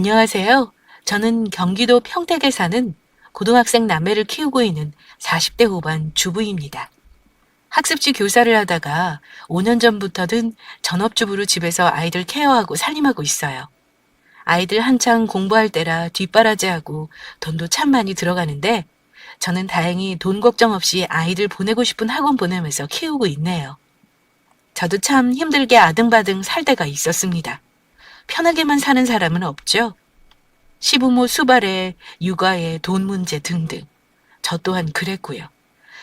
안녕하세요. 저는 경기도 평택에 사는 고등학생 남매를 키우고 있는 40대 후반 주부입니다. 학습지 교사를 하다가 5년 전부터는 전업주부로 집에서 아이들 케어하고 살림하고 있어요. 아이들 한창 공부할 때라 뒷바라지하고 돈도 참 많이 들어가는데 저는 다행히 돈 걱정 없이 아이들 보내고 싶은 학원 보내면서 키우고 있네요. 저도 참 힘들게 아등바등 살 때가 있었습니다. 편하게만 사는 사람은 없죠. 시부모 수발에 육아에 돈 문제 등등. 저 또한 그랬고요.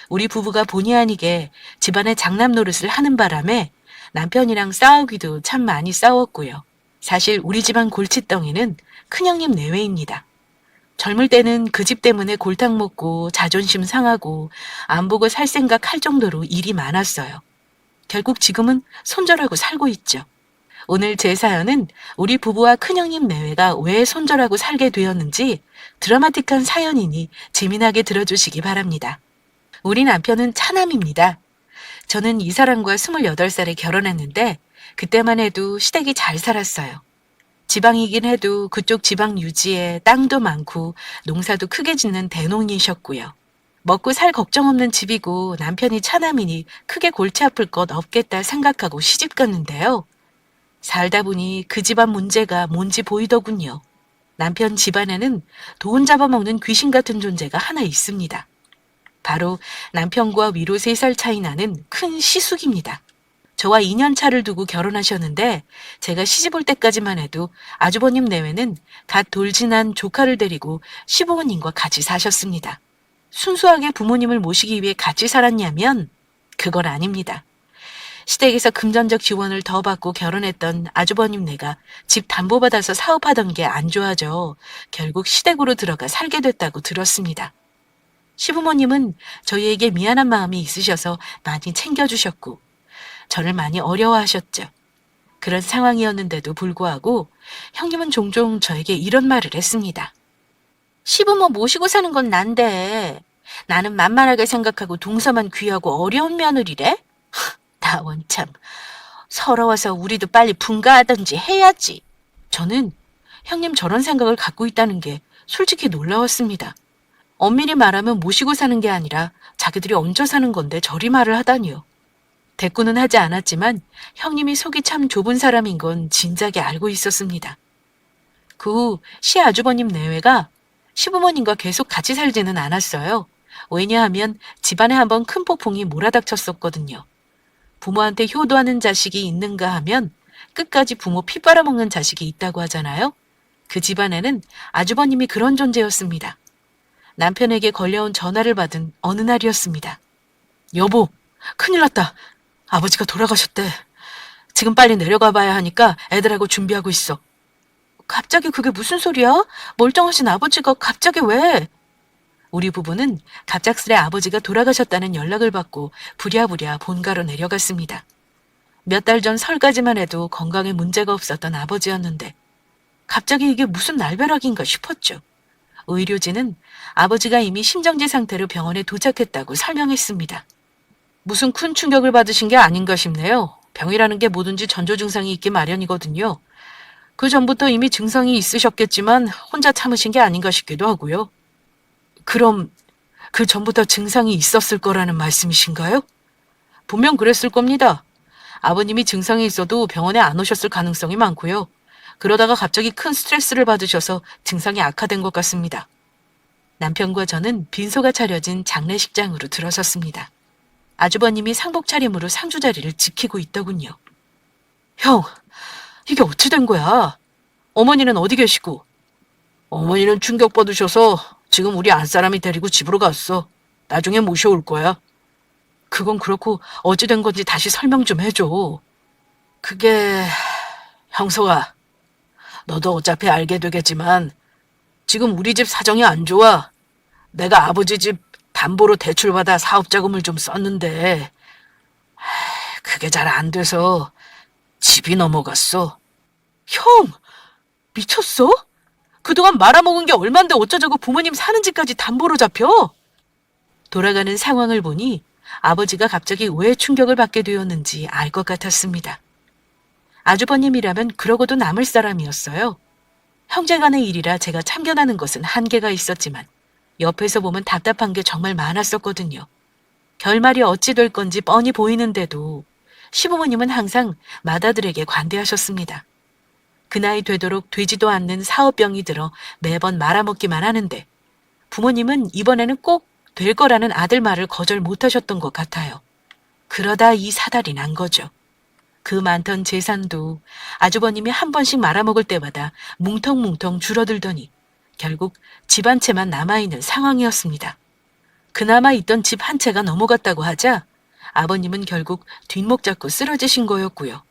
우리 부부가 본의 아니게 집안의 장남 노릇을 하는 바람에 남편이랑 싸우기도 참 많이 싸웠고요. 사실 우리 집안 골칫덩이는 큰형님 내외입니다. 젊을 때는 그 집 때문에 골탕 먹고 자존심 상하고 안 보고 살 생각 할 정도로 일이 많았어요. 결국 지금은 손절하고 살고 있죠. 오늘 제 사연은 우리 부부와 큰형님 내외가 왜 손절하고 살게 되었는지 드라마틱한 사연이니 재미나게 들어주시기 바랍니다. 우리 남편은 차남입니다. 저는 이 사람과 28살에 결혼했는데 그때만 해도 시댁이 잘 살았어요. 지방이긴 해도 그쪽 지방 유지에 땅도 많고 농사도 크게 짓는 대농이셨고요. 먹고 살 걱정 없는 집이고 남편이 차남이니 크게 골치 아플 것 없겠다 생각하고 시집 갔는데요. 살다 보니 그 집안 문제가 뭔지 보이더군요. 남편 집안에는 돈 잡아먹는 귀신 같은 존재가 하나 있습니다. 바로 남편과 위로 3살 차이 나는 큰 시숙입니다. 저와 2년 차를 두고 결혼하셨는데 제가 시집 올 때까지만 해도 아주버님 내외는 갓 돌진한 조카를 데리고 시부모님과 같이 사셨습니다. 순수하게 부모님을 모시기 위해 같이 살았냐면 그건 아닙니다. 시댁에서 금전적 지원을 더 받고 결혼했던 아주버님네가 집 담보받아서 사업하던 게 안 좋아져 결국 시댁으로 들어가 살게 됐다고 들었습니다. 시부모님은 저희에게 미안한 마음이 있으셔서 많이 챙겨주셨고 저를 많이 어려워하셨죠. 그런 상황이었는데도 불구하고 형님은 종종 저에게 이런 말을 했습니다. 시부모 모시고 사는 건 난데 나는 만만하게 생각하고 동서만 귀하고 어려운 며느리래? 나 원참 서러워서 우리도 빨리 분가하든지 해야지. 저는 형님 저런 생각을 갖고 있다는 게 솔직히 놀라웠습니다. 엄밀히 말하면 모시고 사는 게 아니라 자기들이 얹어 사는 건데 저리 말을 하다니요. 대꾸는 하지 않았지만 형님이 속이 참 좁은 사람인 건 진작에 알고 있었습니다. 그 후 시아주버님 내외가 시부모님과 계속 같이 살지는 않았어요. 왜냐하면 집안에 한번 큰 폭풍이 몰아닥쳤었거든요. 부모한테 효도하는 자식이 있는가 하면 끝까지 부모 피 빨아먹는 자식이 있다고 하잖아요. 그 집안에는 아주버님이 그런 존재였습니다. 남편에게 걸려온 전화를 받은 어느 날이었습니다. 여보, 큰일 났다. 아버지가 돌아가셨대. 지금 빨리 내려가 봐야 하니까 애들하고 준비하고 있어. 갑자기 그게 무슨 소리야? 멀쩡하신 아버지가 갑자기 왜? 우리 부부는 갑작스레 아버지가 돌아가셨다는 연락을 받고 부랴부랴 본가로 내려갔습니다. 몇 달 전 설까지만 해도 건강에 문제가 없었던 아버지였는데 갑자기 이게 무슨 날벼락인가 싶었죠. 의료진은 아버지가 이미 심정지 상태로 병원에 도착했다고 설명했습니다. 무슨 큰 충격을 받으신 게 아닌가 싶네요. 병이라는 게 뭐든지 전조 증상이 있기 마련이거든요. 그 전부터 이미 증상이 있으셨겠지만 혼자 참으신 게 아닌가 싶기도 하고요. 그럼 그 전부터 증상이 있었을 거라는 말씀이신가요? 분명 그랬을 겁니다. 아버님이 증상이 있어도 병원에 안 오셨을 가능성이 많고요. 그러다가 갑자기 큰 스트레스를 받으셔서 증상이 악화된 것 같습니다. 남편과 저는 빈소가 차려진 장례식장으로 들어섰습니다. 아주버님이 상복 차림으로 상주 자리를 지키고 있더군요. 형, 이게 어찌 된 거야? 어머니는 어디 계시고? 어머니는 충격받으셔서 지금 우리 안사람이 데리고 집으로 갔어. 나중에 모셔올 거야. 그건 그렇고 어찌 된 건지 다시 설명 좀 해줘. 그게... 형석아, 너도 어차피 알게 되겠지만 지금 우리 집 사정이 안 좋아. 내가 아버지 집 담보로 대출받아 사업자금을 좀 썼는데 그게 잘 안 돼서 집이 넘어갔어. 형! 미쳤어? 그동안 말아먹은 게 얼만데 어쩌자고 부모님 사는 집까지 담보로 잡혀? 돌아가는 상황을 보니 아버지가 갑자기 왜 충격을 받게 되었는지 알 것 같았습니다. 아주버님이라면 그러고도 남을 사람이었어요. 형제간의 일이라 제가 참견하는 것은 한계가 있었지만 옆에서 보면 답답한 게 정말 많았었거든요. 결말이 어찌 될 건지 뻔히 보이는데도 시부모님은 항상 맏아들에게 관대하셨습니다. 그 나이 되도록 되지도 않는 사업병이 들어 매번 말아먹기만 하는데 부모님은 이번에는 꼭 될 거라는 아들 말을 거절 못하셨던 것 같아요. 그러다 이 사달이 난 거죠. 그 많던 재산도 아주버님이 한 번씩 말아먹을 때마다 뭉텅뭉텅 줄어들더니 결국 집 한 채만 남아있는 상황이었습니다. 그나마 있던 집 한 채가 넘어갔다고 하자 아버님은 결국 뒷목 잡고 쓰러지신 거였고요.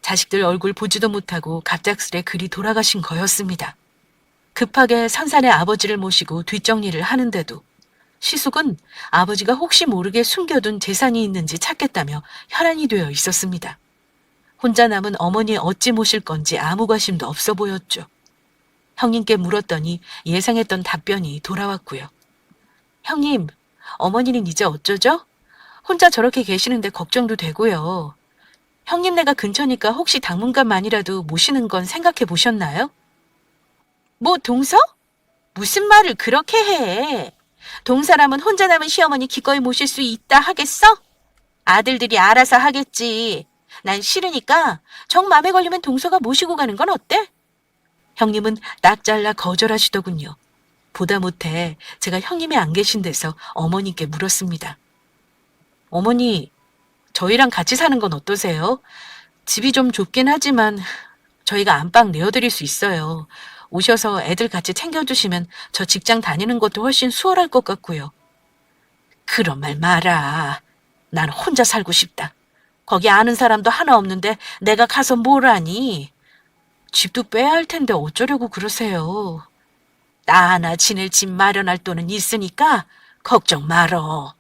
자식들 얼굴 보지도 못하고 갑작스레 그리 돌아가신 거였습니다. 급하게 선산의 아버지를 모시고 뒷정리를 하는데도 시숙은 아버지가 혹시 모르게 숨겨둔 재산이 있는지 찾겠다며 혈안이 되어 있었습니다. 혼자 남은 어머니 어찌 모실 건지 아무 관심도 없어 보였죠. 형님께 물었더니 예상했던 답변이 돌아왔고요. 형님, 어머니는 이제 어쩌죠? 혼자 저렇게 계시는데 걱정도 되고요. 형님네가 근처니까 혹시 당분간만이라도 모시는 건 생각해 보셨나요? 뭐 동서? 무슨 말을 그렇게 해? 동사람은 혼자 남은 시어머니 기꺼이 모실 수 있다 하겠어? 아들들이 알아서 하겠지. 난 싫으니까 정 맘에 걸리면 동서가 모시고 가는 건 어때? 형님은 딱 잘라 거절하시더군요. 보다 못해 제가 형님이 안 계신 데서 어머니께 물었습니다. 어머니, 저희랑 같이 사는 건 어떠세요? 집이 좀 좁긴 하지만 저희가 안방 내어드릴 수 있어요. 오셔서 애들 같이 챙겨주시면 저 직장 다니는 것도 훨씬 수월할 것 같고요. 그런 말 마라. 난 혼자 살고 싶다. 거기 아는 사람도 하나 없는데 내가 가서 뭘 하니? 집도 빼야 할 텐데 어쩌려고 그러세요. 나 하나 지낼 집 마련할 돈은 있으니까 걱정 말어.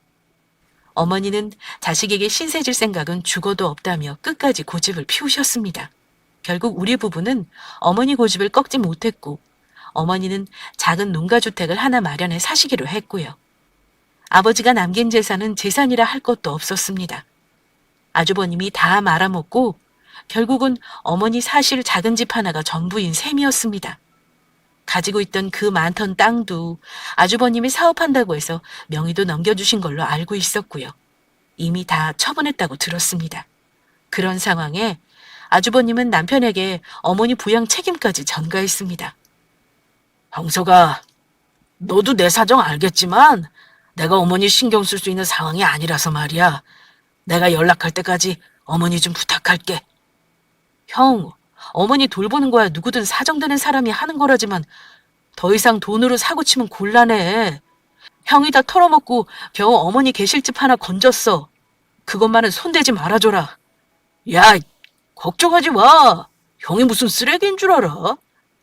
어머니는 자식에게 신세질 생각은 죽어도 없다며 끝까지 고집을 피우셨습니다. 결국 우리 부부는 어머니 고집을 꺾지 못했고 어머니는 작은 농가주택을 하나 마련해 사시기로 했고요. 아버지가 남긴 재산은 재산이라 할 것도 없었습니다. 아주버님이 다 말아먹고 결국은 어머니 사실 작은 집 하나가 전부인 셈이었습니다. 가지고 있던 그 많던 땅도 아주버님이 사업한다고 해서 명의도 넘겨주신 걸로 알고 있었고요. 이미 다 처분했다고 들었습니다. 그런 상황에 아주버님은 남편에게 어머니 부양 책임까지 전가했습니다. 형서가, 너도 내 사정 알겠지만 내가 어머니 신경 쓸 수 있는 상황이 아니라서 말이야. 내가 연락할 때까지 어머니 좀 부탁할게. 형, 어머니 돌보는 거야 누구든 사정되는 사람이 하는 거라지만 더 이상 돈으로 사고치면 곤란해. 형이 다 털어먹고 겨우 어머니 계실 집 하나 건졌어. 그것만은 손대지 말아줘라. 야, 걱정하지 마. 형이 무슨 쓰레기인 줄 알아?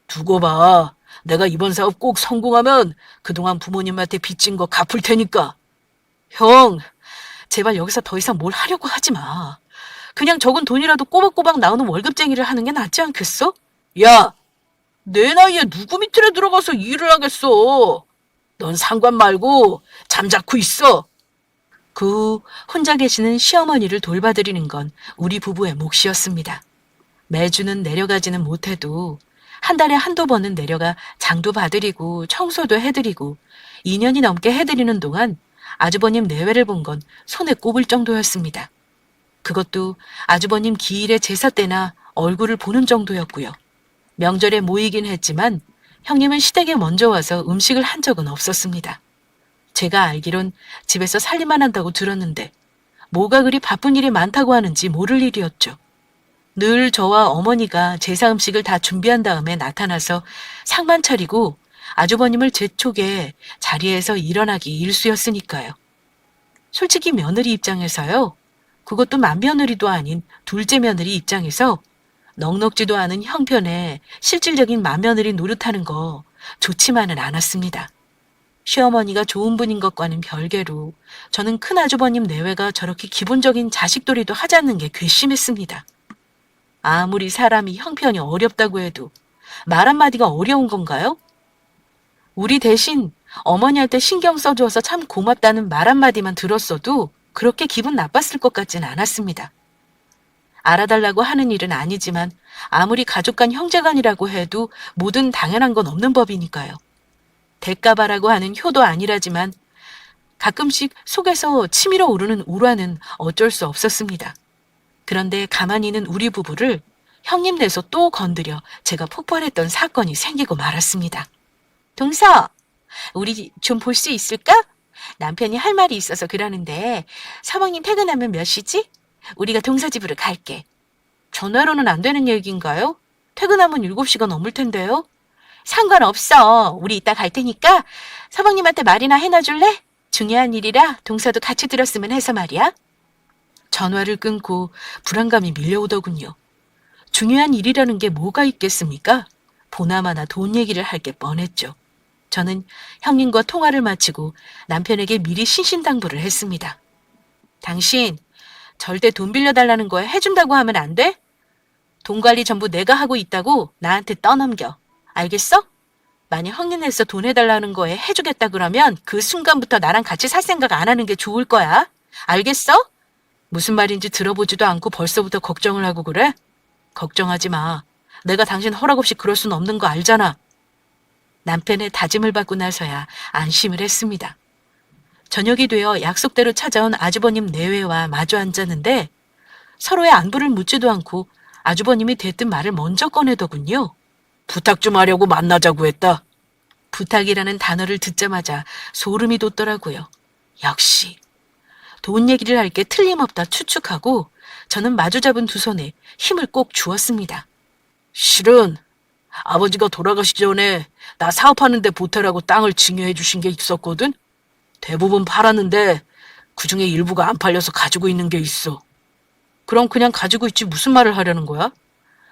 두고 봐. 내가 이번 사업 꼭 성공하면 그동안 부모님한테 빚진 거 갚을 테니까. 형, 제발 여기서 더 이상 뭘 하려고 하지 마. 그냥 적은 돈이라도 꼬박꼬박 나오는 월급쟁이를 하는 게 낫지 않겠어? 야, 내 나이에 누구 밑으로 들어가서 일을 하겠어. 넌 상관 말고 잠자코 있어. 그 후 혼자 계시는 시어머니를 돌봐드리는 건 우리 부부의 몫이었습니다. 매주는 내려가지는 못해도 한 달에 한두 번은 내려가 장도 봐드리고 청소도 해드리고 2년이 넘게 해드리는 동안 아주버님 내외를 본 건 손에 꼽을 정도였습니다. 그것도 아주버님 기일의 제사 때나 얼굴을 보는 정도였고요. 명절에 모이긴 했지만 형님은 시댁에 먼저 와서 음식을 한 적은 없었습니다. 제가 알기론 집에서 살림만 한다고 들었는데 뭐가 그리 바쁜 일이 많다고 하는지 모를 일이었죠. 늘 저와 어머니가 제사 음식을 다 준비한 다음에 나타나서 상만 차리고 아주버님을 재촉해 자리에서 일어나기 일쑤였으니까요. 솔직히 며느리 입장에서요. 그것도 맏며느리도 아닌 둘째 며느리 입장에서 넉넉지도 않은 형편에 실질적인 맏며느리 노릇하는 거 좋지만은 않았습니다. 시어머니가 좋은 분인 것과는 별개로 저는 큰아주버님 내외가 저렇게 기본적인 자식돌이도 하지 않는 게 괘씸했습니다. 아무리 사람이 형편이 어렵다고 해도 말 한마디가 어려운 건가요? 우리 대신 어머니한테 신경 써줘서 참 고맙다는 말 한마디만 들었어도 그렇게 기분 나빴을 것 같진 않았습니다. 알아달라고 하는 일은 아니지만 아무리 가족 간 형제간이라고 해도 뭐든 당연한 건 없는 법이니까요. 대가바라고 하는 효도 아니라지만 가끔씩 속에서 치밀어 오르는 울화는 어쩔 수 없었습니다. 그런데 가만히 있는 우리 부부를 형님 내서 또 건드려 제가 폭발했던 사건이 생기고 말았습니다. 동서, 우리 좀 볼 수 있을까? 남편이 할 말이 있어서 그러는데 사방님 퇴근하면 몇 시지? 우리가 동서 집으로 갈게. 전화로는 안 되는 얘기인가요? 퇴근하면 7시가 넘을 텐데요. 상관없어. 우리 이따 갈 테니까 서방님한테 말이나 해놔줄래? 중요한 일이라 동서도 같이 들었으면 해서 말이야. 전화를 끊고 불안감이 밀려오더군요. 중요한 일이라는 게 뭐가 있겠습니까? 보나마나 돈 얘기를 할 게 뻔했죠. 저는 형님과 통화를 마치고 남편에게 미리 신신당부를 했습니다. 당신 절대 돈 빌려달라는 거에 해준다고 하면 안 돼? 돈 관리 전부 내가 하고 있다고 나한테 떠넘겨. 알겠어? 만약 형님에서 돈 해달라는 거에 해주겠다 그러면 그 순간부터 나랑 같이 살 생각 안 하는 게 좋을 거야. 알겠어? 무슨 말인지 들어보지도 않고 벌써부터 걱정을 하고 그래? 걱정하지 마. 내가 당신 허락 없이 그럴 순 없는 거 알잖아. 남편의 다짐을 받고 나서야 안심을 했습니다. 저녁이 되어 약속대로 찾아온 아주버님 내외와 마주 앉았는데 서로의 안부를 묻지도 않고 아주버님이 대뜸 말을 먼저 꺼내더군요. 부탁 좀 하려고 만나자고 했다. 부탁이라는 단어를 듣자마자 소름이 돋더라고요. 역시 돈 얘기를 할 게 틀림없다 추측하고 저는 마주 잡은 두 손에 힘을 꼭 주었습니다. 실은 아버지가 돌아가시기 전에 나 사업하는데 보태라고 땅을 증여해 주신 게 있었거든. 대부분 팔았는데 그중에 일부가 안 팔려서 가지고 있는 게 있어. 그럼 그냥 가지고 있지 무슨 말을 하려는 거야?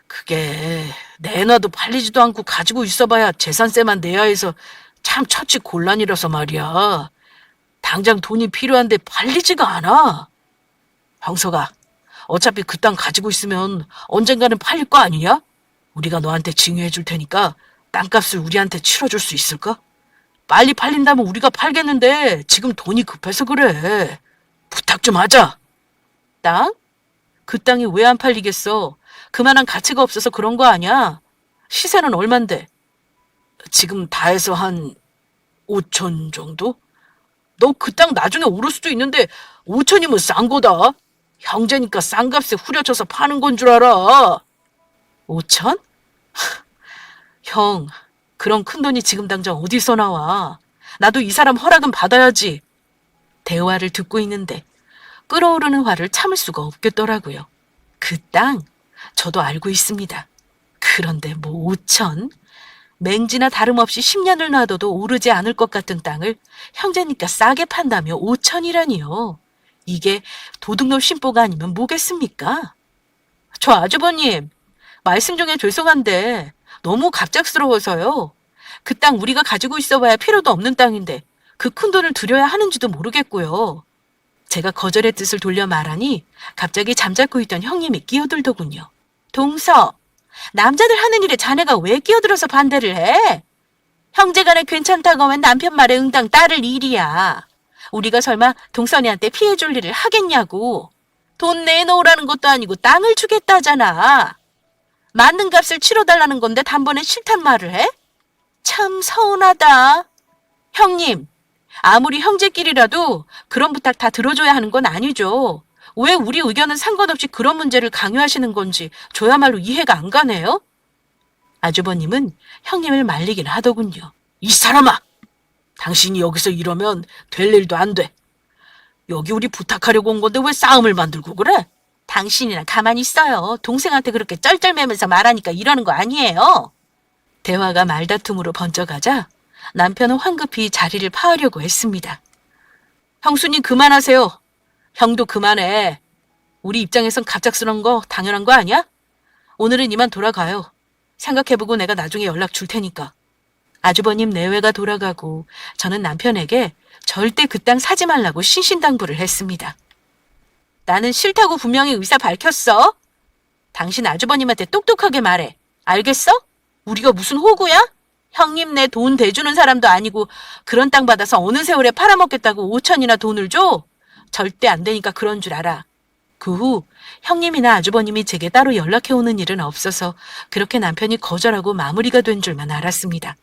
그게 내놔도 팔리지도 않고 가지고 있어봐야 재산세만 내야 해서 참 처치 곤란이라서 말이야. 당장 돈이 필요한데 팔리지가 않아. 형서가 어차피 그 땅 가지고 있으면 언젠가는 팔릴 거 아니냐? 우리가 너한테 증여해 줄 테니까 땅값을 우리한테 치러줄 수 있을까? 빨리 팔린다면 우리가 팔겠는데 지금 돈이 급해서 그래. 부탁 좀 하자. 땅? 그 땅이 왜 안 팔리겠어? 그만한 가치가 없어서 그런 거 아니야? 시세는 얼만데? 지금 다 해서 한 5천 정도? 너 그 땅 나중에 오를 수도 있는데 5천이면 싼 거다. 형제니까 싼 값에 후려쳐서 파는 건 줄 알아. 5천? 형, 그런 큰 돈이 지금 당장 어디서 나와? 나도 이 사람 허락은 받아야지. 대화를 듣고 있는데 끓어오르는 화를 참을 수가 없겠더라고요. 그 땅, 저도 알고 있습니다. 그런데 뭐 5천? 맹지나 다름없이 10년을 놔둬도 오르지 않을 것 같은 땅을 형제니까 싸게 판다며 5천이라니요. 이게 도둑놈 심보가 아니면 뭐겠습니까? 저 아주버님, 말씀 중에 죄송한데 너무 갑작스러워서요. 그 땅 우리가 가지고 있어봐야 필요도 없는 땅인데 그 큰 돈을 들여야 하는지도 모르겠고요. 제가 거절의 뜻을 돌려 말하니 갑자기 잠자코 있던 형님이 끼어들더군요. 동서, 남자들 하는 일에 자네가 왜 끼어들어서 반대를 해? 형제간에 괜찮다고 하면 남편 말에 응당 따를 일이야. 우리가 설마 동선이한테 피해 줄 일을 하겠냐고. 돈 내놓으라는 것도 아니고 땅을 주겠다잖아. 맞는 값을 치러달라는 건데 단번에 싫단 말을 해? 참 서운하다. 형님, 아무리 형제끼리라도 그런 부탁 다 들어줘야 하는 건 아니죠. 왜 우리 의견은 상관없이 그런 문제를 강요하시는 건지 저야말로 이해가 안 가네요. 아주버님은 형님을 말리긴 하더군요. 이 사람아! 당신이 여기서 이러면 될 일도 안 돼. 여기 우리 부탁하려고 온 건데 왜 싸움을 만들고 그래? 당신이나 가만히 있어요. 동생한테 그렇게 쩔쩔매면서 말하니까 이러는 거 아니에요. 대화가 말다툼으로 번져가자 남편은 황급히 자리를 파하려고 했습니다. 형수님 그만하세요. 형도 그만해. 우리 입장에선 갑작스러운 거 당연한 거 아니야? 오늘은 이만 돌아가요. 생각해보고 내가 나중에 연락 줄 테니까. 아주버님 내외가 돌아가고 저는 남편에게 절대 그 땅 사지 말라고 신신당부를 했습니다. 나는 싫다고 분명히 의사 밝혔어. 당신 아주버님한테 똑똑하게 말해. 알겠어? 우리가 무슨 호구야? 형님 내 돈 대주는 사람도 아니고 그런 땅 받아서 어느 세월에 팔아먹겠다고 5천이나 돈을 줘? 절대 안 되니까 그런 줄 알아. 그 후 형님이나 아주버님이 제게 따로 연락해 오는 일은 없어서 그렇게 남편이 거절하고 마무리가 된 줄만 알았습니다.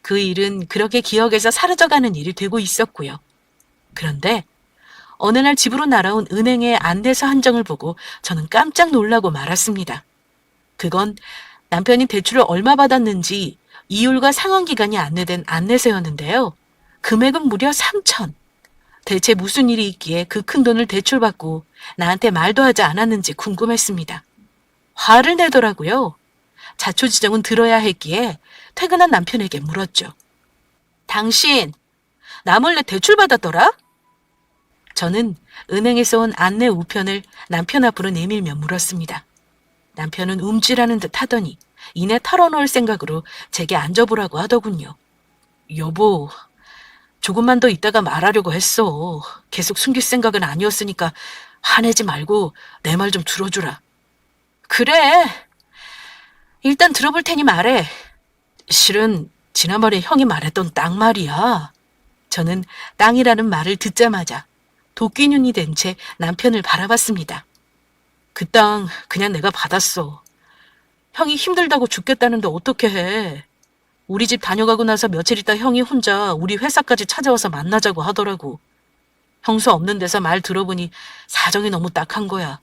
그 일은 그렇게 기억에서 사라져가는 일이 되고 있었고요. 그런데 어느 날 집으로 날아온 은행의 안내서 한정을 보고 저는 깜짝 놀라고 말았습니다. 그건 남편이 대출을 얼마 받았는지 이율과 상환기간이 안내된 안내서였는데요. 금액은 무려 3천. 대체 무슨 일이 있기에 그 큰 돈을 대출받고 나한테 말도 하지 않았는지 궁금했습니다. 화를 내더라고요. 자초지종은 들어야 했기에 퇴근한 남편에게 물었죠. 당신 나 몰래 대출받았더라? 저는 은행에서 온 안내 우편을 남편 앞으로 내밀며 물었습니다. 남편은 움찔하는 듯 하더니 이내 털어놓을 생각으로 제게 앉아보라고 하더군요. 여보, 조금만 더 있다가 말하려고 했어. 계속 숨길 생각은 아니었으니까 화내지 말고 내 말 좀 들어주라. 그래. 일단 들어볼 테니 말해. 실은 지난번에 형이 말했던 땅 말이야. 저는 땅이라는 말을 듣자마자 도끼 눈이 된 채 남편을 바라봤습니다. 그 땅 그냥 내가 받았어. 형이 힘들다고 죽겠다는데 어떻게 해. 우리 집 다녀가고 나서 며칠 있다 형이 혼자 우리 회사까지 찾아와서 만나자고 하더라고. 형수 없는 데서 말 들어보니 사정이 너무 딱한 거야.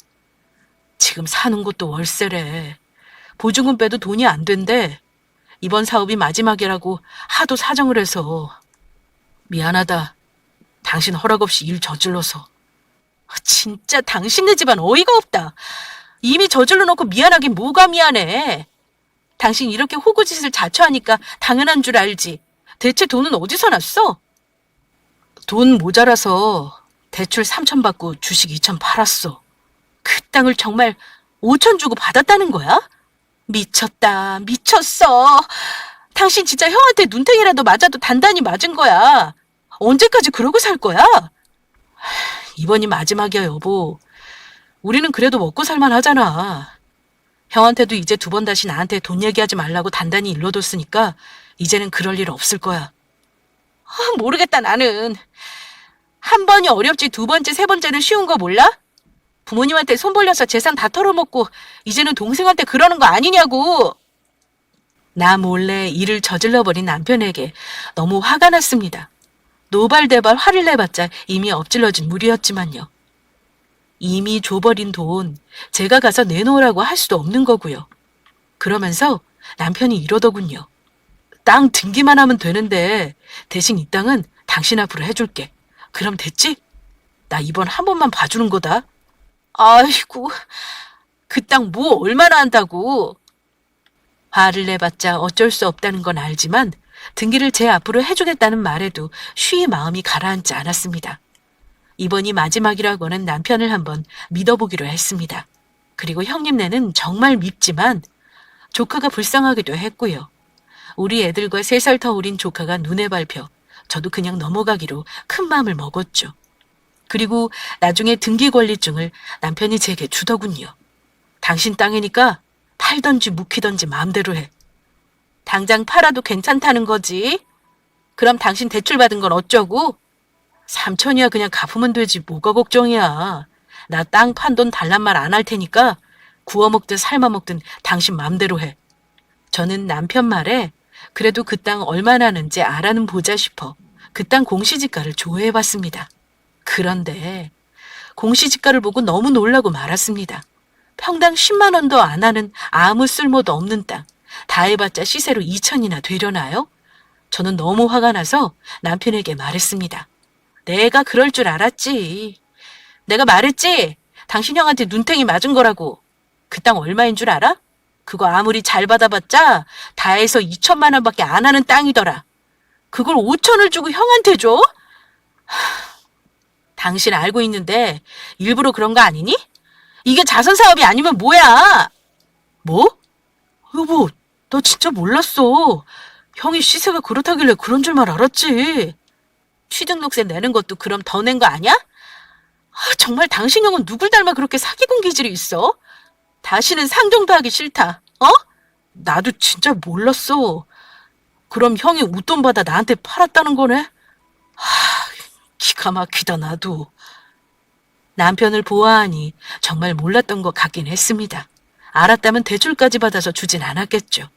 지금 사는 곳도 월세래. 보증금 빼도 돈이 안 된대. 이번 사업이 마지막이라고 하도 사정을 해서. 미안하다. 당신 허락 없이 일 저질러서. 진짜 당신네 집안 어이가 없다. 이미 저질러 놓고 미안하긴 뭐가 미안해. 당신 이렇게 호구짓을 자처하니까 당연한 줄 알지. 대체 돈은 어디서 났어? 돈 모자라서 대출 3천 받고 주식 2천 팔았어. 그 땅을 정말 5천 주고 받았다는 거야? 미쳤다. 미쳤어. 당신 진짜 형한테 눈탱이라도 맞아도 단단히 맞은 거야. 언제까지 그러고 살 거야? 이번이 마지막이야, 여보. 우리는 그래도 먹고 살만 하잖아. 형한테도 이제 2번 다시 나한테 돈 얘기하지 말라고 단단히 일러뒀으니까 이제는 그럴 일 없을 거야. 모르겠다, 나는. 한 번이 어렵지 2번째, 3번째는 쉬운 거 몰라? 부모님한테 손 벌려서 재산 다 털어먹고 이제는 동생한테 그러는 거 아니냐고. 나 몰래 일을 저질러버린 남편에게 너무 화가 났습니다. 노발대발 화를 내봤자 이미 엎질러진 물이었지만요. 이미 줘버린 돈 제가 가서 내놓으라고 할 수도 없는 거고요. 그러면서 남편이 이러더군요. 땅 등기만 하면 되는데 대신 이 땅은 당신 앞으로 해줄게. 그럼 됐지? 나 이번 한 번만 봐주는 거다. 아이고, 그 땅 뭐 얼마나 한다고. 화를 내봤자 어쩔 수 없다는 건 알지만 등기를 제 앞으로 해주겠다는 말에도 쉬이 마음이 가라앉지 않았습니다. 이번이 마지막이라고는 남편을 한번 믿어보기로 했습니다. 그리고 형님네는 정말 밉지만 조카가 불쌍하기도 했고요. 우리 애들과 3살 더 어린 조카가 눈에 밟혀 저도 그냥 넘어가기로 큰 마음을 먹었죠. 그리고 나중에 등기권리증을 남편이 제게 주더군요. 당신 땅이니까 팔던지 묵히던지 마음대로 해. 당장 팔아도 괜찮다는 거지. 그럼 당신 대출받은 건 어쩌고? 3천이야 그냥 갚으면 되지 뭐가 걱정이야. 나 땅 판 돈 달란 말 안 할 테니까 구워 먹든 삶아 먹든 당신 맘대로 해. 저는 남편 말에 그래도 그 땅 얼마 나는지 알아는 보자 싶어 그 땅 공시지가를 조회해봤습니다. 그런데 공시지가를 보고 너무 놀라고 말았습니다. 평당 10만 원도 안 하는 아무 쓸모도 없는 땅. 다 해봤자 시세로 2천이나 되려나요? 저는 너무 화가 나서 남편에게 말했습니다. 내가 그럴 줄 알았지. 내가 말했지? 당신 형한테 눈탱이 맞은 거라고. 그 땅 얼마인 줄 알아? 그거 아무리 잘 받아봤자 다 해서 2천만 원밖에 안 하는 땅이더라. 그걸 5천을 주고 형한테 줘? 당신 알고 있는데 일부러 그런 거 아니니? 이게 자선사업이 아니면 뭐야? 뭐? 여보, 나 진짜 몰랐어. 형이 시세가 그렇다길래 그런 줄만 알았지. 취등록세 내는 것도 그럼 더 낸 거 아니야? 정말 당신 형은 누굴 닮아 그렇게 사기꾼 기질이 있어? 다시는 상종도 하기 싫다. 어? 나도 진짜 몰랐어. 그럼 형이 웃돈 받아 나한테 팔았다는 거네? 기가 막히다 나도. 남편을 보아하니 정말 몰랐던 것 같긴 했습니다. 알았다면 대출까지 받아서 주진 않았겠죠.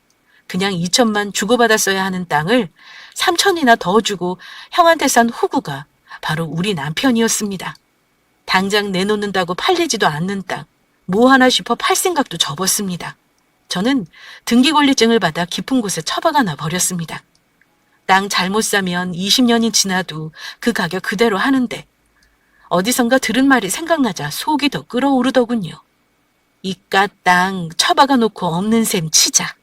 그냥 2천만 주고받았어야 하는 땅을 3천이나 더 주고 형한테 산 후구가 바로 우리 남편이었습니다. 당장 내놓는다고 팔리지도 않는 땅, 뭐 하나 싶어 팔 생각도 접었습니다. 저는 등기권리증을 받아 깊은 곳에 처박아 놔 버렸습니다. 땅 잘못 사면 20년이 지나도 그 가격 그대로 하는데 어디선가 들은 말이 생각나자 속이 더 끓어오르더군요. 이깟 땅 처박아 놓고 없는 셈 치자.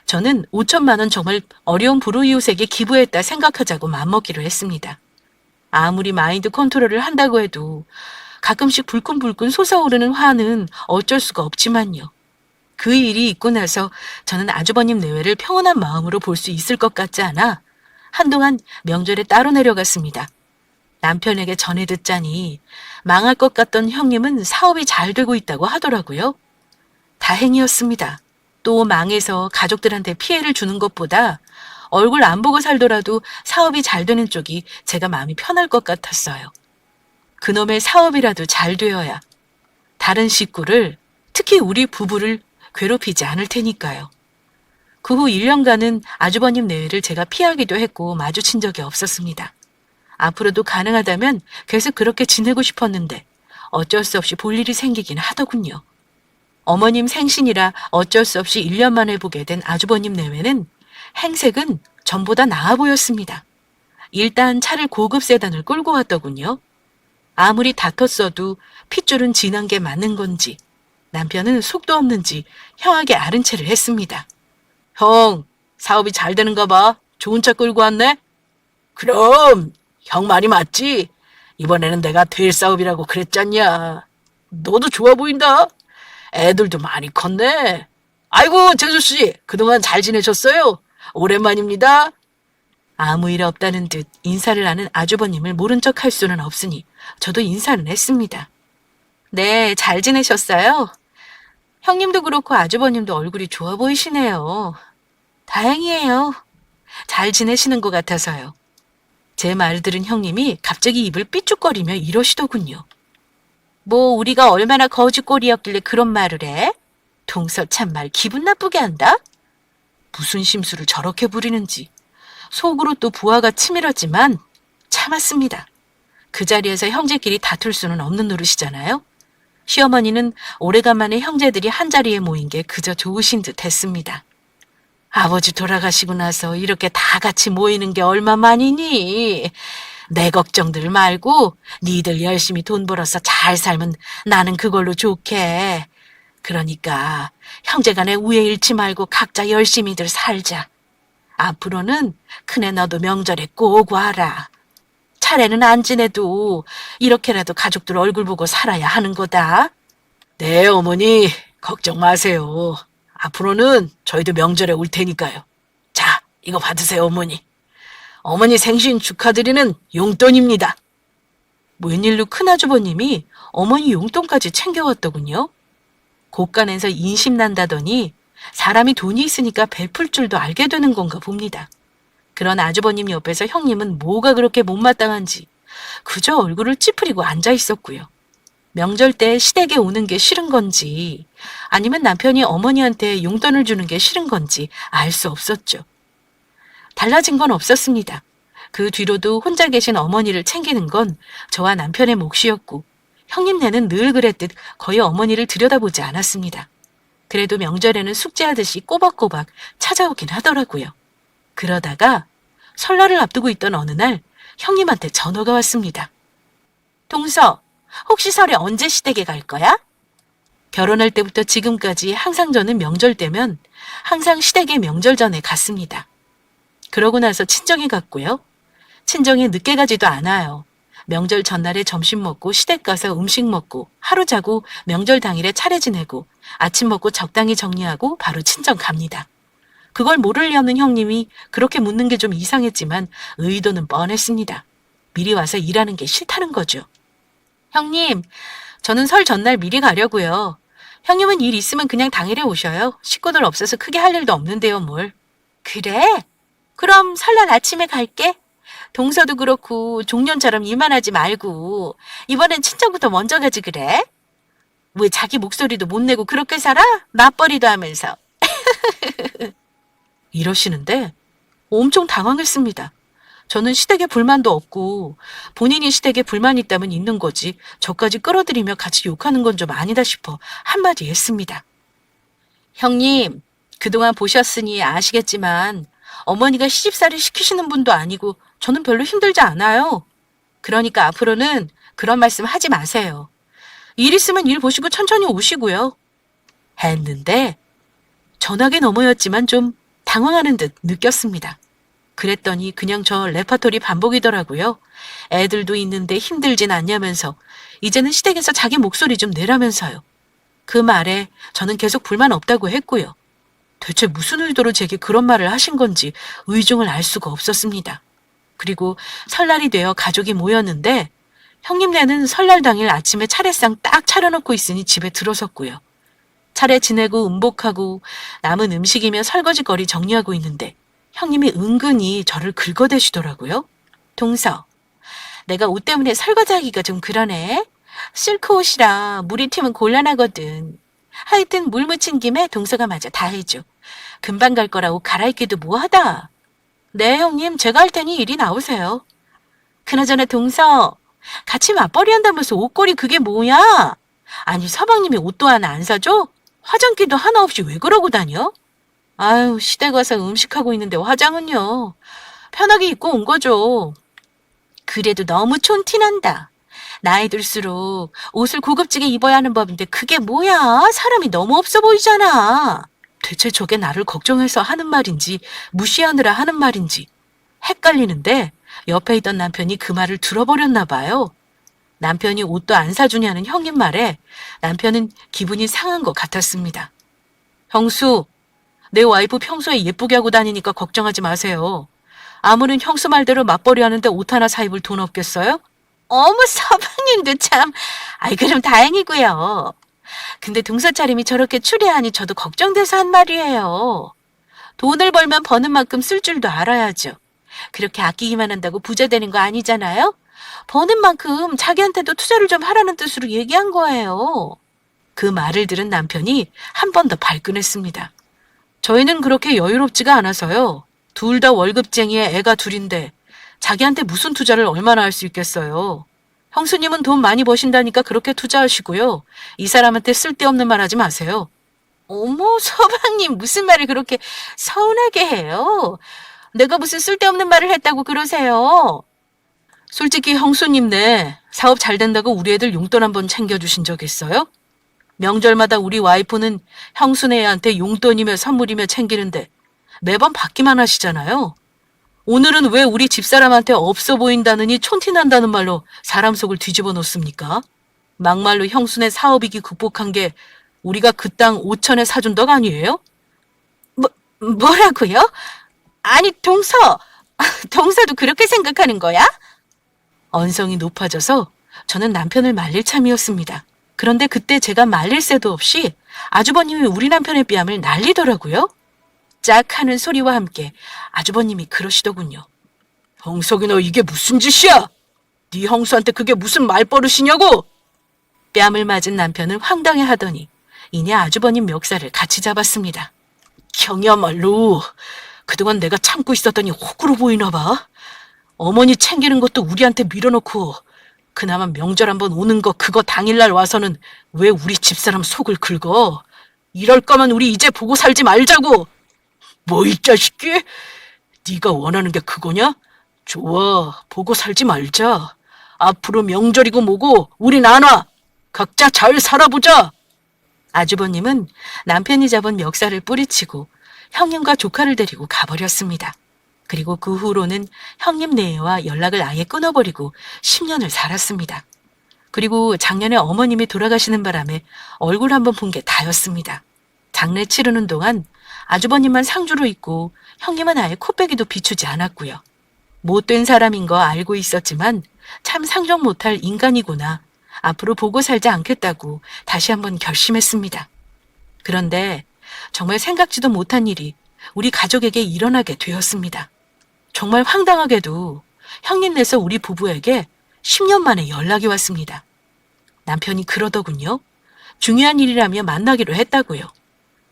저는 5천만 원 정말 어려운 불우이웃에게 기부했다 생각하자고 맘먹기로 했습니다. 아무리 마인드 컨트롤을 한다고 해도 가끔씩 불끈불끈 솟아오르는 화는 어쩔 수가 없지만요. 그 일이 있고 나서 저는 아주버님 내외를 평온한 마음으로 볼 수 있을 것 같지 않아 한동안 명절에 따로 내려갔습니다. 남편에게 전해 듣자니 망할 것 같던 형님은 사업이 잘 되고 있다고 하더라고요. 다행이었습니다. 또 망해서 가족들한테 피해를 주는 것보다 얼굴 안 보고 살더라도 사업이 잘 되는 쪽이 제가 마음이 편할 것 같았어요. 그놈의 사업이라도 잘 되어야 다른 식구를, 특히 우리 부부를 괴롭히지 않을 테니까요. 그 후 1년간은 아주버님 내외를 제가 피하기도 했고 마주친 적이 없었습니다. 앞으로도 가능하다면 계속 그렇게 지내고 싶었는데 어쩔 수 없이 볼 일이 생기긴 하더군요. 어머님 생신이라 어쩔 수 없이 1년 만에 보게 된 아주버님 내외는 행색은 전보다 나아 보였습니다. 일단 차를 고급 세단을 끌고 왔더군요. 아무리 다퉜어도 핏줄은 진한 게 맞는 건지 남편은 속도 없는지 형에게 아른 체를 했습니다. 형, 사업이 잘 되는가 봐. 좋은 차 끌고 왔네? 그럼 형 말이 맞지. 이번에는 내가 될 사업이라고 그랬잖냐. 너도 좋아 보인다. 애들도 많이 컸네. 아이고 재수씨, 그동안 잘 지내셨어요? 오랜만입니다. 아무 일 없다는 듯 인사를 하는 아주버님을 모른 척 할 수는 없으니 저도 인사는 했습니다. 네, 잘 지내셨어요? 형님도 그렇고 아주버님도 얼굴이 좋아 보이시네요. 다행이에요. 잘 지내시는 것 같아서요. 제 말을 들은 형님이 갑자기 입을 삐죽거리며 이러시더군요. 뭐 우리가 얼마나 거지꼴이었길래 그런 말을 해? 동서 참말 기분 나쁘게 한다? 무슨 심수를 저렇게 부리는지 속으로 또 부하가 치밀었지만 참았습니다. 그 자리에서 형제끼리 다툴 수는 없는 노릇이잖아요. 시어머니는 오래간만에 형제들이 한자리에 모인 게 그저 좋으신 듯 했습니다. 아버지 돌아가시고 나서 이렇게 다 같이 모이는 게 얼마만이니? 내 걱정들 말고 니들 열심히 돈 벌어서 잘 살면 나는 그걸로 좋게. 그러니까 형제간에 우애 잃지 말고 각자 열심히들 살자. 앞으로는 큰애 너도 명절에 꼭 와라. 차례는 안 지내도 이렇게라도 가족들 얼굴 보고 살아야 하는 거다. 네, 어머니 걱정 마세요. 앞으로는 저희도 명절에 올 테니까요. 자, 이거 받으세요, 어머니. 어머니 생신 축하드리는 용돈입니다. 웬일로 큰아주버님이 어머니 용돈까지 챙겨왔더군요. 곳간에서 인심난다더니 사람이 돈이 있으니까 베풀 줄도 알게 되는 건가 봅니다. 그런 아주버님 옆에서 형님은 뭐가 그렇게 못마땅한지 그저 얼굴을 찌푸리고 앉아 있었고요. 명절 때 시댁에 오는 게 싫은 건지 아니면 남편이 어머니한테 용돈을 주는 게 싫은 건지 알 수 없었죠. 달라진 건 없었습니다. 그 뒤로도 혼자 계신 어머니를 챙기는 건 저와 남편의 몫이었고 형님네는 늘 그랬듯 거의 어머니를 들여다보지 않았습니다. 그래도 명절에는 숙제하듯이 꼬박꼬박 찾아오긴 하더라고요. 그러다가 설날을 앞두고 있던 어느 날 형님한테 전화가 왔습니다. 동서, 혹시 설에 언제 시댁에 갈 거야? 결혼할 때부터 지금까지 항상 저는 명절 때면 항상 시댁에 명절 전에 갔습니다. 그러고 나서 친정에 갔고요. 친정에 늦게 가지도 않아요. 명절 전날에 점심 먹고 시댁 가서 음식 먹고 하루 자고 명절 당일에 차례 지내고 아침 먹고 적당히 정리하고 바로 친정 갑니다. 그걸 모를 리 없는 형님이 그렇게 묻는 게 좀 이상했지만 의도는 뻔했습니다. 미리 와서 일하는 게 싫다는 거죠. 형님, 저는 설 전날 미리 가려고요. 형님은 일 있으면 그냥 당일에 오셔요. 식구들 없어서 크게 할 일도 없는데요, 뭘. 그래? 그럼 설날 아침에 갈게. 동서도 그렇고 종년처럼 일만 하지 말고 이번엔 친정부터 먼저 가지 그래? 왜 자기 목소리도 못 내고 그렇게 살아? 맞벌이도 하면서. 이러시는데 엄청 당황했습니다. 저는 시댁에 불만도 없고 본인이 시댁에 불만이 있다면 있는 거지 저까지 끌어들이며 같이 욕하는 건 좀 아니다 싶어 한마디 했습니다. 형님, 그동안 보셨으니 아시겠지만 어머니가 시집살이 시키시는 분도 아니고 저는 별로 힘들지 않아요. 그러니까 앞으로는 그런 말씀 하지 마세요. 일 있으면 일 보시고 천천히 오시고요. 했는데 전화기 너머였지만 좀 당황하는 듯 느꼈습니다. 그랬더니 그냥 저 레파토리 반복이더라고요. 애들도 있는데 힘들진 않냐면서 이제는 시댁에서 자기 목소리 좀 내라면서요. 그 말에 저는 계속 불만 없다고 했고요. 대체 무슨 의도로 제게 그런 말을 하신 건지 의중을 알 수가 없었습니다. 그리고 설날이 되어 가족이 모였는데 형님네는 설날 당일 아침에 차례상 딱 차려놓고 있으니 집에 들어섰고요. 차례 지내고 음복하고 남은 음식이며 설거지거리 정리하고 있는데 형님이 은근히 저를 긁어대시더라고요. 동서, 내가 옷 때문에 설거지하기가 좀 그러네. 실크 옷이라 물이 튀면 곤란하거든. 하여튼 물 묻힌 김에 동서가 마저 다 해줘. 금방 갈 거라 옷 갈아입기도 뭐하다. 네 형님, 제가 할 테니 이리 나오세요. 그나저나 동서, 같이 맞벌이 한다면서 옷걸이 그게 뭐야? 아니 서방님이 옷도 하나 안 사줘? 화장기도 하나 없이 왜 그러고 다녀? 아유, 시댁 와서 음식하고 있는데 화장은요. 편하게 입고 온 거죠. 그래도 너무 촌티난다. 나이 들수록 옷을 고급지게 입어야 하는 법인데 그게 뭐야? 사람이 너무 없어 보이잖아. 대체 저게 나를 걱정해서 하는 말인지 무시하느라 하는 말인지 헷갈리는데 옆에 있던 남편이 그 말을 들어버렸나 봐요. 남편이 옷도 안 사주냐는 형님 말에 남편은 기분이 상한 것 같았습니다. 형수, 내 와이프 평소에 예쁘게 하고 다니니까 걱정하지 마세요. 아무는 형수 말대로 맞벌이 하는데 옷 하나 사 입을 돈 없겠어요? 어머 서방님도 참. 아이 그럼 다행이고요. 근데 동서 차림이 저렇게 추리하니 저도 걱정돼서 한 말이에요. 돈을 벌면 버는 만큼 쓸 줄도 알아야죠. 그렇게 아끼기만 한다고 부자 되는 거 아니잖아요? 버는 만큼 자기한테도 투자를 좀 하라는 뜻으로 얘기한 거예요. 그 말을 들은 남편이 한 번 더 발끈했습니다. 저희는 그렇게 여유롭지가 않아서요. 둘 다 월급쟁이에 애가 둘인데 자기한테 무슨 투자를 얼마나 할 수 있겠어요. 형수님은 돈 많이 버신다니까 그렇게 투자하시고요. 이 사람한테 쓸데없는 말 하지 마세요. 어머 서방님 무슨 말을 그렇게 서운하게 해요. 내가 무슨 쓸데없는 말을 했다고 그러세요. 솔직히 형수님네 사업 잘 된다고 우리 애들 용돈 한번 챙겨주신 적 있어요? 명절마다 우리 와이프는 형수네 애한테 용돈이며 선물이며 챙기는데 매번 받기만 하시잖아요. 오늘은 왜 우리 집사람한테 없어 보인다느니 촌티난다는 말로 사람 속을 뒤집어 놓습니까? 막말로 형수네 사업이기 극복한 게 우리가 그 땅 5천에 사준 덕 아니에요? 뭐라고요? 아니 동서도 그렇게 생각하는 거야? 언성이 높아져서 저는 남편을 말릴 참이었습니다. 그런데 그때 제가 말릴 새도 없이 아주버님이 우리 남편의 뺨을 날리더라고요. 짝 하는 소리와 함께 아주버님이 그러시더군요. 형석이 너 이게 무슨 짓이야? 네 형수한테 그게 무슨 말버릇이냐고? 뺨을 맞은 남편은 황당해하더니 이내 아주버님 멱살을 같이 잡았습니다. 형이야말로 그동안 내가 참고 있었더니 호구로 보이나 봐. 어머니 챙기는 것도 우리한테 밀어놓고 그나마 명절 한번 오는 거 그거 당일날 와서는 왜 우리 집사람 속을 긁어? 이럴 거면 우리 이제 보고 살지 말자고. 뭐 이 자식이? 네가 원하는 게 그거냐? 좋아, 보고 살지 말자. 앞으로 명절이고 뭐고 우린 안 와. 각자 잘 살아보자. 아주버님은 남편이 잡은 멱살을 뿌리치고 형님과 조카를 데리고 가버렸습니다. 그리고 그 후로는 형님 내외와 연락을 아예 끊어버리고 10년을 살았습니다. 그리고 작년에 어머님이 돌아가시는 바람에 얼굴 한번 본 게 다였습니다. 장례 치르는 동안 아주버님만 상주로 있고 형님은 아예 코빼기도 비추지 않았고요. 못된 사람인 거 알고 있었지만 참 상종 못할 인간이구나. 앞으로 보고 살지 않겠다고 다시 한번 결심했습니다. 그런데 정말 생각지도 못한 일이 우리 가족에게 일어나게 되었습니다. 정말 황당하게도 형님네서 우리 부부에게 10년 만에 연락이 왔습니다. 남편이 그러더군요. 중요한 일이라며 만나기로 했다고요.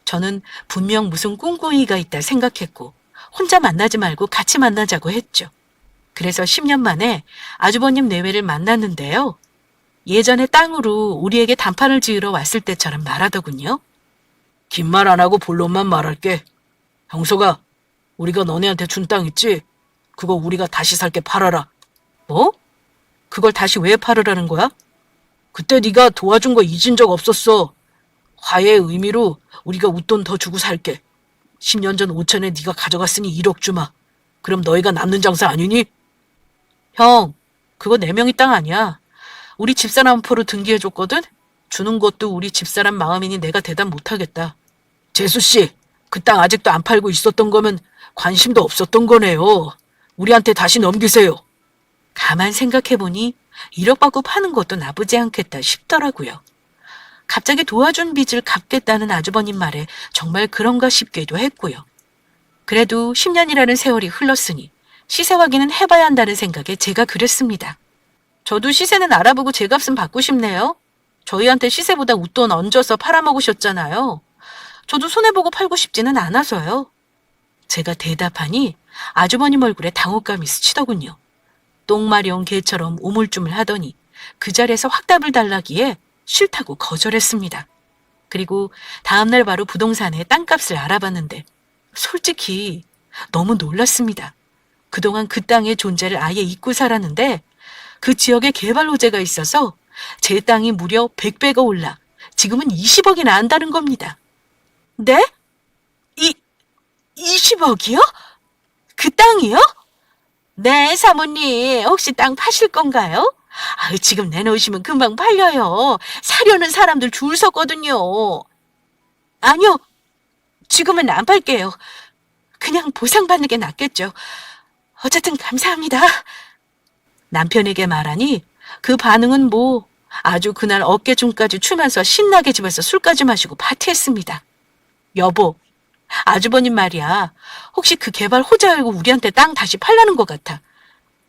저는 분명 무슨 꿍꿍이가 있다 생각했고 혼자 만나지 말고 같이 만나자고 했죠. 그래서 10년 만에 아주버님 내외를 만났는데요. 예전에 땅으로 우리에게 단판을 지으러 왔을 때처럼 말하더군요. 긴 말 안 하고 본론만 말할게. 형소가, 우리가 너네한테 준 땅 있지? 그거 우리가 다시 살게 팔아라. 뭐? 그걸 다시 왜 팔으라는 거야? 그때 네가 도와준 거 잊은 적 없었어. 화해의 의미로 우리가 웃돈 더 주고 살게. 10년 전 5천에 네가 가져갔으니 1억 주마. 그럼 너희가 남는 장사 아니니? 형, 그거 4명이 땅 아니야. 우리 집사람 포로 등기해줬거든? 주는 것도 우리 집사람 마음이니 내가 대답 못하겠다. 재수씨, 그 땅 아직도 안 팔고 있었던 거면 관심도 없었던 거네요. 우리한테 다시 넘기세요. 가만 생각해보니 1억 받고 파는 것도 나쁘지 않겠다 싶더라고요. 갑자기 도와준 빚을 갚겠다는 아주버님 말에 정말 그런가 싶기도 했고요. 그래도 10년이라는 세월이 흘렀으니 시세 확인은 해봐야 한다는 생각에 제가 그랬습니다. 저도 시세는 알아보고 제 값은 받고 싶네요. 저희한테 시세보다 웃돈 얹어서 팔아먹으셨잖아요. 저도 손해보고 팔고 싶지는 않아서요. 제가 대답하니 아주버님 얼굴에 당혹감이 스치더군요. 똥마려운 개처럼 우물쭈물 하더니 그 자리에서 확답을 달라기에 싫다고 거절했습니다. 그리고 다음날 바로 부동산에 땅값을 알아봤는데 솔직히 너무 놀랐습니다. 그동안 그 땅의 존재를 아예 잊고 살았는데 그 지역에 개발 호재가 있어서 제 땅이 무려 100배가 올라 지금은 20억이나 한다는 겁니다. 네? 20억이요? 그 땅이요? 네, 사모님. 혹시 땅 파실 건가요? 지금 내놓으시면 금방 팔려요. 사려는 사람들 줄 섰거든요. 아니요. 지금은 안 팔게요. 그냥 보상받는 게 낫겠죠. 어쨌든 감사합니다. 남편에게 말하니 그 반응은 아주 그날 어깨춤까지 추면서 신나게 집에서 술까지 마시고 파티했습니다. 여보, 아주버님 말이야. 혹시 그 개발 호재 알고 우리한테 땅 다시 팔라는 것 같아.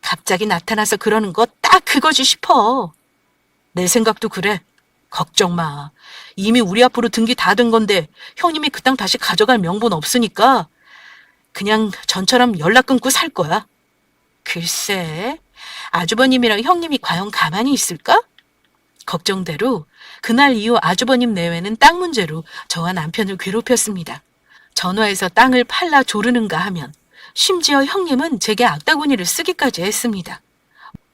갑자기 나타나서 그러는 거 딱 그거지 싶어. 내 생각도 그래. 걱정 마. 이미 우리 앞으로 등기 다 된 건데 형님이 그 땅 다시 가져갈 명분 없으니까 그냥 전처럼 연락 끊고 살 거야. 글쎄, 아주버님이랑 형님이 과연 가만히 있을까? 걱정대로 그날 이후 아주버님 내외는 땅 문제로 저와 남편을 괴롭혔습니다. 전화해서 땅을 팔라 조르는가 하면 심지어 형님은 제게 악다구니를 쓰기까지 했습니다.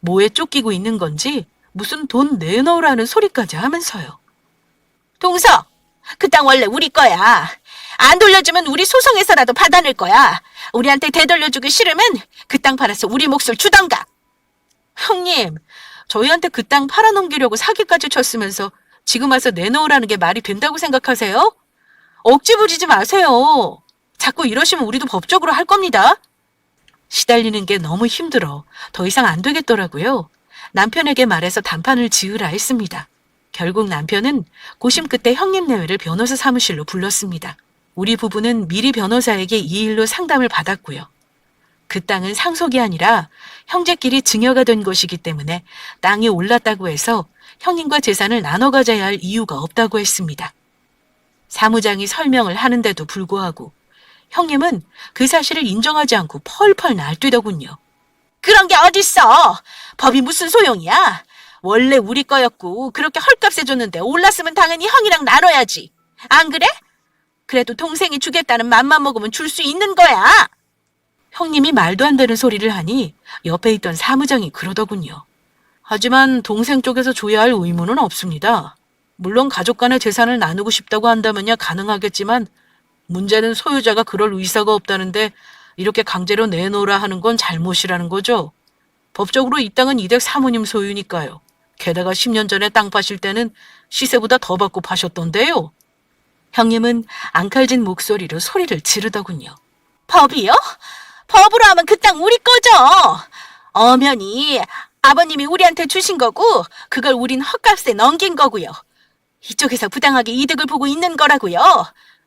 뭐에 쫓기고 있는 건지 무슨 돈 내놓으라는 소리까지 하면서요. 동서, 그 땅 원래 우리 거야. 안 돌려주면 우리 소송해서라도 받아낼 거야. 우리한테 되돌려주기 싫으면 그 땅 팔아서 우리 몫을 주던가. 형님, 저희한테 그 땅 팔아넘기려고 사기까지 쳤으면서 지금 와서 내놓으라는 게 말이 된다고 생각하세요? 억지 부리지 마세요. 자꾸 이러시면 우리도 법적으로 할 겁니다. 시달리는 게 너무 힘들어 더 이상 안 되겠더라고요. 남편에게 말해서 단판을 지으라 했습니다. 결국 남편은 고심 끝에 형님 내외를 변호사 사무실로 불렀습니다. 우리 부부는 미리 변호사에게 이 일로 상담을 받았고요. 그 땅은 상속이 아니라 형제끼리 증여가 된 것이기 때문에 땅이 올랐다고 해서 형님과 재산을 나눠 가져야 할 이유가 없다고 했습니다. 사무장이 설명을 하는데도 불구하고 형님은 그 사실을 인정하지 않고 펄펄 날뛰더군요. 그런 게 어딨어. 법이 무슨 소용이야. 원래 우리 거였고 그렇게 헐값에 줬는데 올랐으면 당연히 형이랑 나눠야지. 안 그래? 그래도 동생이 주겠다는 맘만 먹으면 줄 수 있는 거야. 형님이 말도 안 되는 소리를 하니 옆에 있던 사무장이 그러더군요. 하지만 동생 쪽에서 줘야 할 의무는 없습니다. 물론 가족 간의 재산을 나누고 싶다고 한다면야 가능하겠지만 문제는 소유자가 그럴 의사가 없다는데 이렇게 강제로 내놓으라 하는 건 잘못이라는 거죠. 법적으로 이 땅은 이댁 사모님 소유니까요. 게다가 10년 전에 땅 파실 때는 시세보다 더 받고 파셨던데요. 형님은 앙칼진 목소리로 소리를 지르더군요. 법이요? 법으로 하면 그 땅 우리 거죠. 엄연히 아버님이 우리한테 주신 거고 그걸 우린 헛값에 넘긴 거고요. 이쪽에서 부당하게 이득을 보고 있는 거라고요.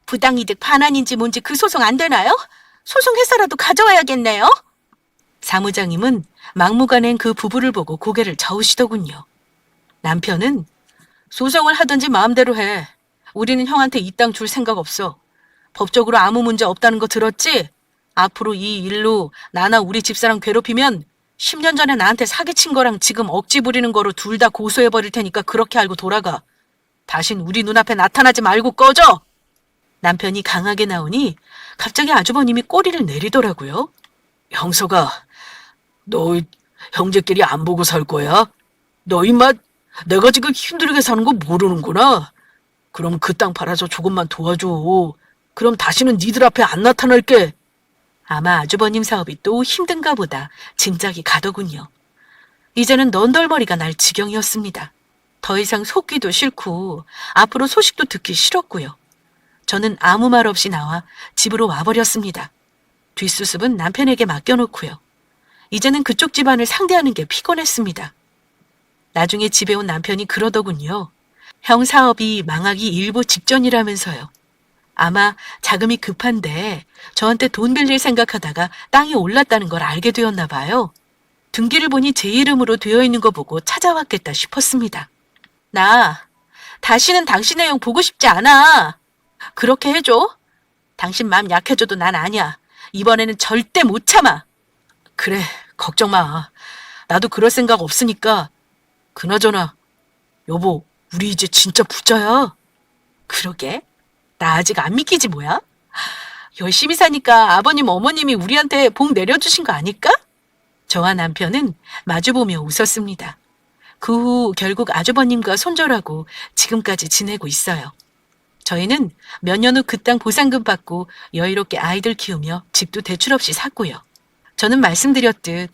부당이득 반환인지 뭔지 그 소송 안 되나요? 소송해서라도 가져와야겠네요. 사무장님은 막무가내인 그 부부를 보고 고개를 저으시더군요. 남편은 소송을 하든지 마음대로 해. 우리는 형한테 이 땅 줄 생각 없어. 법적으로 아무 문제 없다는 거 들었지? 앞으로 이 일로 나나 우리 집사람 괴롭히면 10년 전에 나한테 사기친 거랑 지금 억지 부리는 거로 둘 다 고소해버릴 테니까 그렇게 알고 돌아가. 다신 우리 눈앞에 나타나지 말고 꺼져! 남편이 강하게 나오니 갑자기 아주버님이 꼬리를 내리더라고요. 형서가, 너 형제끼리 안 보고 살 거야? 너 임마 내가 지금 힘들게 사는 거 모르는구나. 그럼 그 땅 팔아서 조금만 도와줘. 그럼 다시는 니들 앞에 안 나타날게. 아마 아주버님 사업이 또 힘든가 보다 짐작이 가더군요. 이제는 넌덜머리가 날 지경이었습니다. 더 이상 속기도 싫고 앞으로 소식도 듣기 싫었고요. 저는 아무 말 없이 나와 집으로 와버렸습니다. 뒷수습은 남편에게 맡겨놓고요. 이제는 그쪽 집안을 상대하는 게 피곤했습니다. 나중에 집에 온 남편이 그러더군요. 형 사업이 망하기 일보 직전이라면서요. 아마 자금이 급한데 저한테 돈 빌릴 생각하다가 땅이 올랐다는 걸 알게 되었나 봐요. 등기를 보니 제 이름으로 되어 있는 거 보고 찾아왔겠다 싶었습니다. 나 다시는 당신의 형 보고 싶지 않아. 그렇게 해줘. 당신 마음 약해져도 난 아니야. 이번에는 절대 못 참아. 그래, 걱정 마. 나도 그럴 생각 없으니까. 그나저나 여보, 우리 이제 진짜 부자야. 그러게. 나 아직 안 믿기지 뭐야? 열심히 사니까 아버님 어머님이 우리한테 복 내려주신 거 아닐까? 저와 남편은 마주보며 웃었습니다. 그 후 결국 아주버님과 손절하고 지금까지 지내고 있어요. 저희는 몇 년 후 그 땅 보상금 받고 여유롭게 아이들 키우며 집도 대출 없이 샀고요. 저는 말씀드렸듯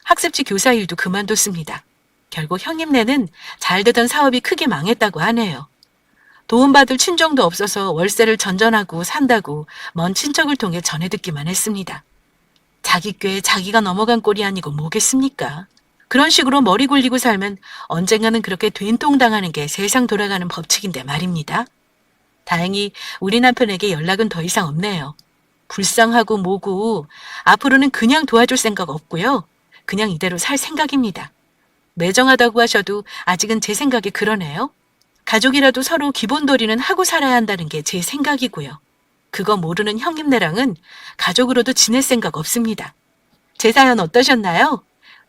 학습지 교사 일도 그만뒀습니다. 결국 형님네는 잘 되던 사업이 크게 망했다고 하네요. 도움받을 친정도 없어서 월세를 전전하고 산다고 먼 친척을 통해 전해 듣기만 했습니다. 자기 꾀에 자기가 넘어간 꼴이 아니고 뭐겠습니까? 그런 식으로 머리 굴리고 살면 언젠가는 그렇게 된통당하는 게 세상 돌아가는 법칙인데 말입니다. 다행히 우리 남편에게 연락은 더 이상 없네요. 불쌍하고 뭐고 앞으로는 그냥 도와줄 생각 없고요. 그냥 이대로 살 생각입니다. 매정하다고 하셔도 아직은 제 생각이 그러네요. 가족이라도 서로 기본도리는 하고 살아야 한다는 게 제 생각이고요. 그거 모르는 형님네랑은 가족으로도 지낼 생각 없습니다. 제 사연 어떠셨나요?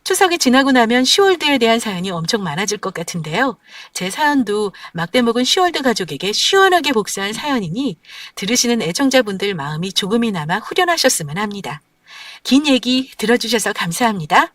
추석이 지나고 나면 시월드에 대한 사연이 엄청 많아질 것 같은데요. 제 사연도 막대 먹은 시월드 가족에게 시원하게 복수한 사연이니 들으시는 애청자분들 마음이 조금이나마 후련하셨으면 합니다. 긴 얘기 들어주셔서 감사합니다.